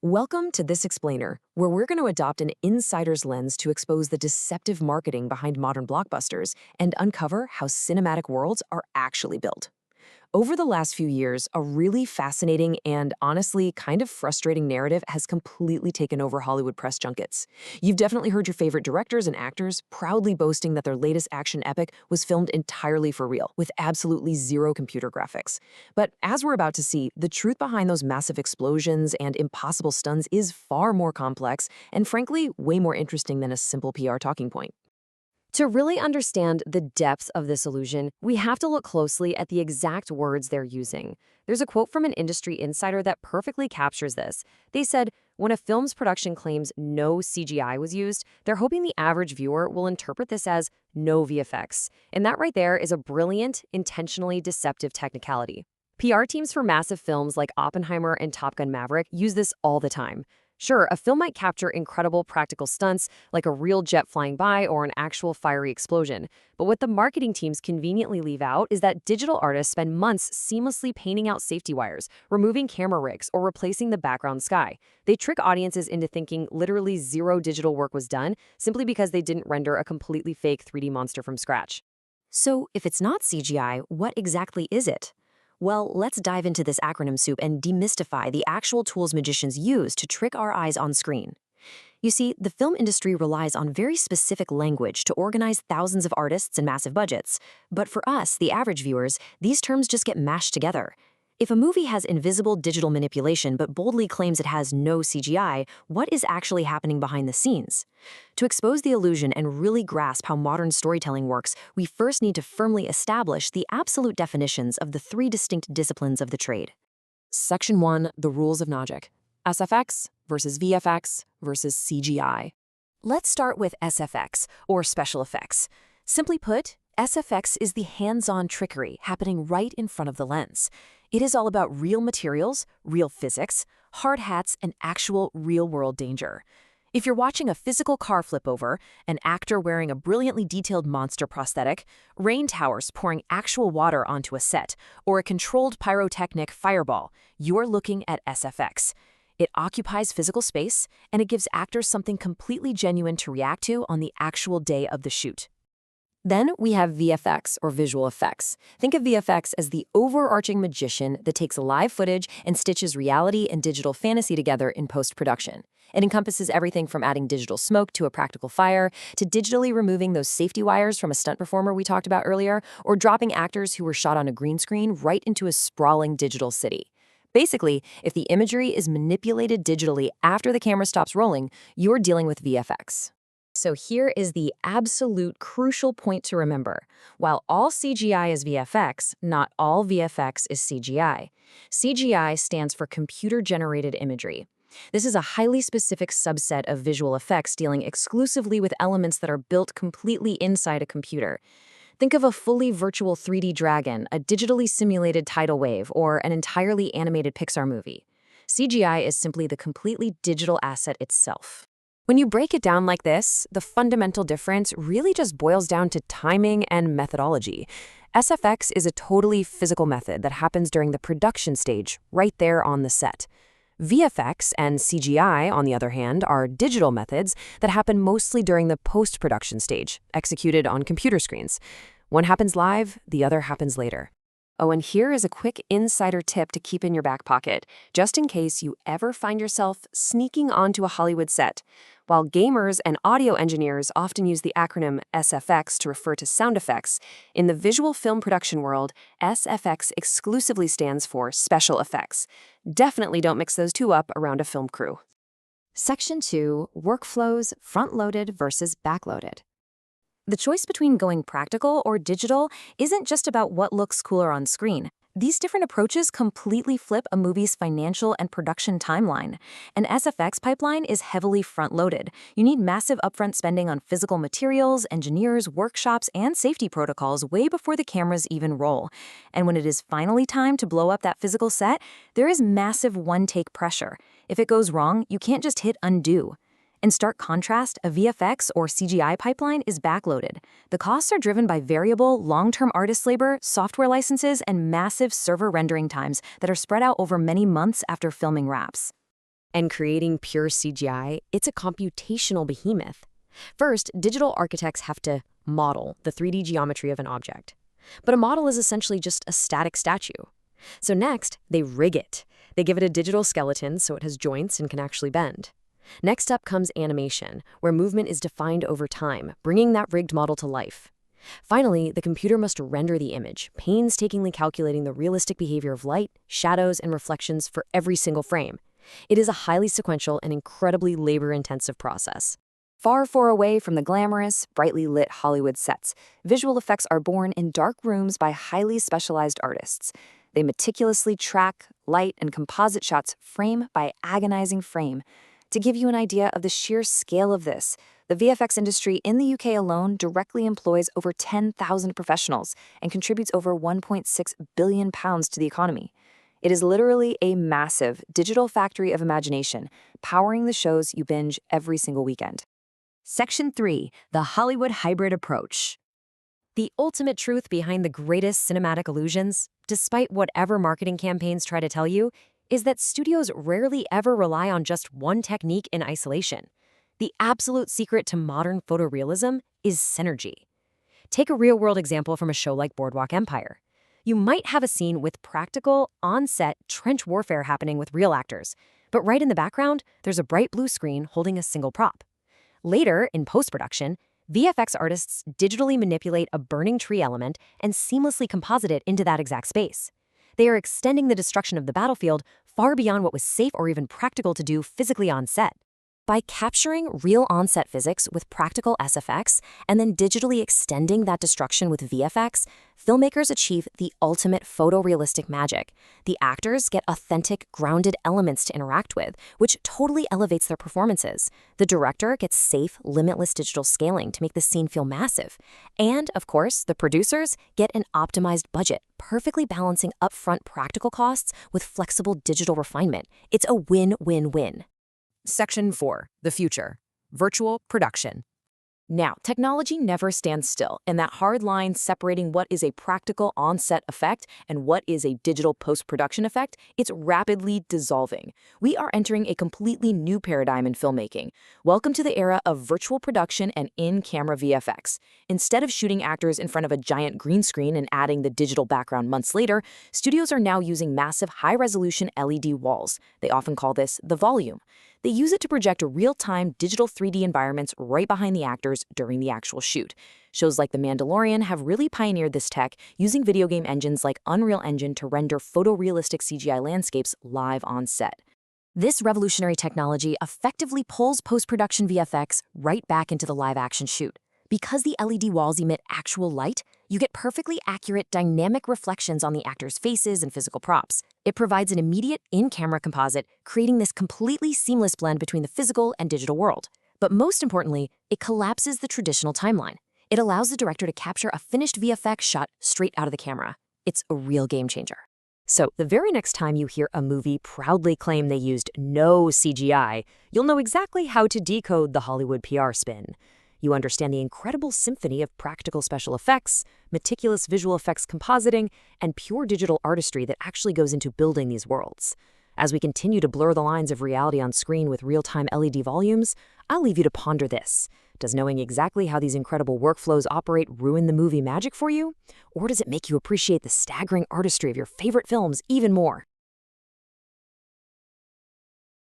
Welcome to This Explainer, where we're going to adopt an insider's lens to expose the deceptive marketing behind modern blockbusters and uncover how cinematic worlds are actually built. Over the last few years, a really fascinating and honestly kind of frustrating narrative has completely taken over Hollywood press junkets. You've definitely heard your favorite directors and actors proudly boasting that their latest action epic was filmed entirely for real, with absolutely zero computer graphics. But as we're about to see, the truth behind those massive explosions and impossible stunts is far more complex and frankly, way more interesting than a simple PR talking point. To really understand the depth of this illusion, we have to look closely at the exact words they're using. There's a quote from an industry insider that perfectly captures this. They said, "When a film's production claims no CGI was used, they're hoping the average viewer will interpret this as no VFX." And that right there is a brilliant, intentionally deceptive technicality. PR teams for massive films like Oppenheimer and Top Gun Maverick use this all the time. Sure, a film might capture incredible practical stunts like a real jet flying by or an actual fiery explosion. But what the marketing teams conveniently leave out is that digital artists spend months seamlessly painting out safety wires, removing camera rigs, or replacing the background sky. They trick audiences into thinking literally zero digital work was done simply because they didn't render a completely fake 3D monster from scratch. So, if it's not CGI, what exactly is it? Well, let's dive into this acronym soup and demystify the actual tools magicians use to trick our eyes on screen. You see, the film industry relies on very specific language to organize thousands of artists and massive budgets. But for us, the average viewers, these terms just get mashed together. If a movie has invisible digital manipulation but boldly claims it has no CGI, what is actually happening behind the scenes? To expose the illusion and really grasp how modern storytelling works, we first need to firmly establish the absolute definitions of the three distinct disciplines of the trade. Section 1, the rules of logic. SFX versus VFX versus CGI. Let's start with SFX, or special effects. Simply put, SFX is the hands-on trickery happening right in front of the lens. It is all about real materials, real physics, hard hats, and actual real-world danger. If you're watching a physical car flip over, an actor wearing a brilliantly detailed monster prosthetic, rain towers pouring actual water onto a set, or a controlled pyrotechnic fireball, you're looking at SFX. It occupies physical space, and it gives actors something completely genuine to react to on the actual day of the shoot. Then we have VFX, or visual effects. Think of VFX as the overarching magician that takes live footage and stitches reality and digital fantasy together in post-production. It encompasses everything from adding digital smoke to a practical fire, to digitally removing those safety wires from a stunt performer we talked about earlier, or dropping actors who were shot on a green screen right into a sprawling digital city. Basically, if the imagery is manipulated digitally after the camera stops rolling, you're dealing with VFX. So here is the absolute crucial point to remember. While all CGI is VFX, not all VFX is CGI. CGI stands for computer-generated imagery. This is a highly specific subset of visual effects dealing exclusively with elements that are built completely inside a computer. Think of a fully virtual 3D dragon, a digitally simulated tidal wave, or an entirely animated Pixar movie. CGI is simply the completely digital asset itself. When you break it down like this, the fundamental difference really just boils down to timing and methodology. SFX is a totally physical method that happens during the production stage, right there on the set. VFX and CGI, on the other hand, are digital methods that happen mostly during the post-production stage, executed on computer screens. One happens live, the other happens later. Oh, and here is a quick insider tip to keep in your back pocket, just in case you ever find yourself sneaking onto a Hollywood set. While gamers and audio engineers often use the acronym SFX to refer to sound effects, in the visual film production world, SFX exclusively stands for special effects. Definitely don't mix those two up around a film crew. Section 2, workflows, front-loaded versus back-loaded. The choice between going practical or digital isn't just about what looks cooler on screen. These different approaches completely flip a movie's financial and production timeline. An SFX pipeline is heavily front-loaded. You need massive upfront spending on physical materials, engineers, workshops, and safety protocols way before the cameras even roll. And when it is finally time to blow up that physical set, there is massive one-take pressure. If it goes wrong, you can't just hit undo. In stark contrast, a VFX or CGI pipeline is backloaded. The costs are driven by variable, long-term artist labor, software licenses, and massive server rendering times that are spread out over many months after filming wraps. And creating pure CGI, it's a computational behemoth. First, digital architects have to model the 3D geometry of an object. But a model is essentially just a static statue. So next, they rig it. They give it a digital skeleton so it has joints and can actually bend. Next up comes animation, where movement is defined over time, bringing that rigged model to life. Finally, the computer must render the image, painstakingly calculating the realistic behavior of light, shadows, and reflections for every single frame. It is a highly sequential and incredibly labor-intensive process. Far, far away from the glamorous, brightly lit Hollywood sets, visual effects are born in dark rooms by highly specialized artists. They meticulously track light and composite shots frame by agonizing frame. To give you an idea of the sheer scale of this, the VFX industry in the UK alone directly employs over 10,000 professionals and contributes over £1.6 billion to the economy. It is literally a massive digital factory of imagination, powering the shows you binge every single weekend. Section 3. The Hollywood Hybrid Approach. The ultimate truth behind the greatest cinematic illusions, despite whatever marketing campaigns try to tell you, is that studios rarely ever rely on just one technique in isolation. The absolute secret to modern photorealism is synergy. Take a real-world example from a show like Boardwalk Empire. You might have a scene with practical, on-set trench warfare happening with real actors, but right in the background, there's a bright blue screen holding a single prop. Later, in post-production, VFX artists digitally manipulate a burning tree element and seamlessly composite it into that exact space. They are extending the destruction of the battlefield far beyond what was safe or even practical to do physically on set. By capturing real on-set physics with practical SFX and then digitally extending that destruction with VFX, filmmakers achieve the ultimate photorealistic magic. The actors get authentic, grounded elements to interact with, which totally elevates their performances. The director gets safe, limitless digital scaling to make the scene feel massive. And, of course, the producers get an optimized budget, perfectly balancing upfront practical costs with flexible digital refinement. It's a win-win-win. Section 4. The Future. Virtual Production. Now, technology never stands still, and that hard line separating what is a practical on-set effect and what is a digital post-production effect, it's rapidly dissolving. We are entering a completely new paradigm in filmmaking. Welcome to the era of virtual production and in-camera VFX. Instead of shooting actors in front of a giant green screen and adding the digital background months later, studios are now using massive high-resolution LED walls. They often call this the volume. They use it to project real-time digital 3D environments right behind the actors during the actual shoot. Shows like The Mandalorian have really pioneered this tech, using video game engines like Unreal Engine to render photorealistic CGI landscapes live on set. This revolutionary technology effectively pulls post-production VFX right back into the live-action shoot. Because the LED walls emit actual light, you get perfectly accurate dynamic reflections on the actors' faces and physical props. It provides an immediate in-camera composite, creating this completely seamless blend between the physical and digital world. But most importantly, it collapses the traditional timeline. It allows the director to capture a finished VFX shot straight out of the camera. It's a real game changer. So the very next time you hear a movie proudly claim they used no CGI, you'll know exactly how to decode the Hollywood PR spin. You understand the incredible symphony of practical special effects, meticulous visual effects compositing, and pure digital artistry that actually goes into building these worlds. As we continue to blur the lines of reality on screen with real-time LED volumes, I'll leave you to ponder this. Does knowing exactly how these incredible workflows operate ruin the movie magic for you? Or does it make you appreciate the staggering artistry of your favorite films even more?